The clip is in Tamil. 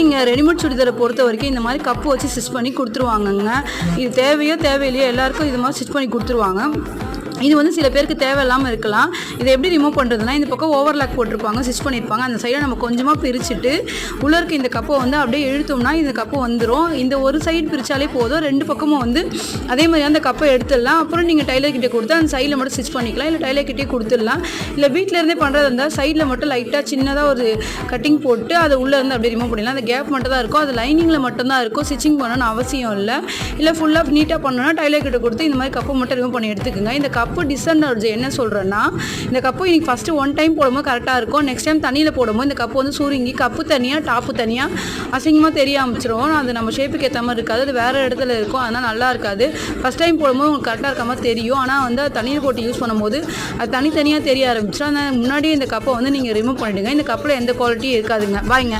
இங்கே ரெடிமேட் சுடிதாரை பொறுத்த வரைக்கும் இந்த மாதிரி கப்பு வச்சு ஸ்டிச் பண்ணி கொடுத்துருவாங்கங்க. இது தேவையோ தேவையில்லையோ எல்லாருக்கும் இது மாதிரி ஸ்டிச் பண்ணி கொடுத்துருவாங்க. இது வந்து சில பேருக்கு தேவையில்லாமல் இருக்கலாம். இதை எப்படி ரிமூவ் பண்ணுறதுனா, இந்த பக்கம் ஓவர்லாக் போட்டிருப்பாங்க, ஸ்டிச் பண்ணியிருப்பாங்க. அந்த சைடை நம்ம கொஞ்சமாக பிரிச்சுட்டு உள்ளே இருக்க இந்த கப்பை வந்து அப்படியே இழுத்தோம்னா இந்த கப்பு வந்துடும். இந்த ஒரு சைடு பிரித்தாலே போதும். 2 பக்கமும் வந்து அதே மாதிரி அந்த கப்பை எடுத்துடலாம். அப்புறம் நீங்கள் டைலர் கிட்டே கொடுத்து அந்த சைடில் மட்டும் ஸ்டிச் பண்ணிக்கலாம், இல்லை டைலர் கிட்டே கொடுத்துடலாம். இல்லை வீட்டில் இருந்தே பண்ணுறது இருந்தால் சைடில் மட்டும் லைட்டாக சின்னதாக ஒரு கட்டிங் போட்டு அதை உள்ளே இருந்து அப்படியே ரிமூவ் பண்ணிடலாம். அந்த கேப் மட்டும் தான் இருக்கும், அது லைனிங்கில் மட்டும்தான் இருக்கும். ஸ்டிச்சிங் பண்ணணும்னு அவசியம் இல்லை. இல்லை ஃபுல்லாக நீட்டாக பண்ணணும்னா டைலர் கிட்டே கொடுத்து இந்த மாதிரி கப்பை மட்டும் ரிமூவ் பண்ணி எடுத்துக்கோங்க. இந்த கப்பு டிஸ்அட்வான்டேஜ் என்ன சொல்கிறேன்னா, இந்த கப்பு இன்னைக்கு ஃபஸ்ட்டு 1 டைம் போடும்போது கரெக்டாக இருக்கும். நெக்ஸ்ட் டைம் தண்ணியில் போடும்போது இந்த கப்பு வந்து சுருங்கி கப்பு தனியாக டாப்பு தனியாக அசிங்கமாக தெரிய ஆரம்பிச்சிடும். அது நம்ம ஷேப்புக்கு ஏற்ற மாதிரி இருக்காது, அது வேறு இடத்துல இருக்கும். அதனால் நல்லா இருக்காது. ஃபஸ்ட் டைம் போடும்போது உங்களுக்கு கரெக்டாக இருக்க மாதிரி தெரியும். ஆனால் வந்து தண்ணியில் போட்டு யூஸ் பண்ணும்போது அது தனித்தனியாக தெரிய ஆரம்பிச்சிடும். அதனால் முன்னாடியே இந்த கப்பை வந்து நீங்கள் ரிமூவ் பண்ணிவிடுங்க. இந்த கப்பில் எந்த குவாலிட்டியும் இருக்காதுங்க. பாய்ங்க.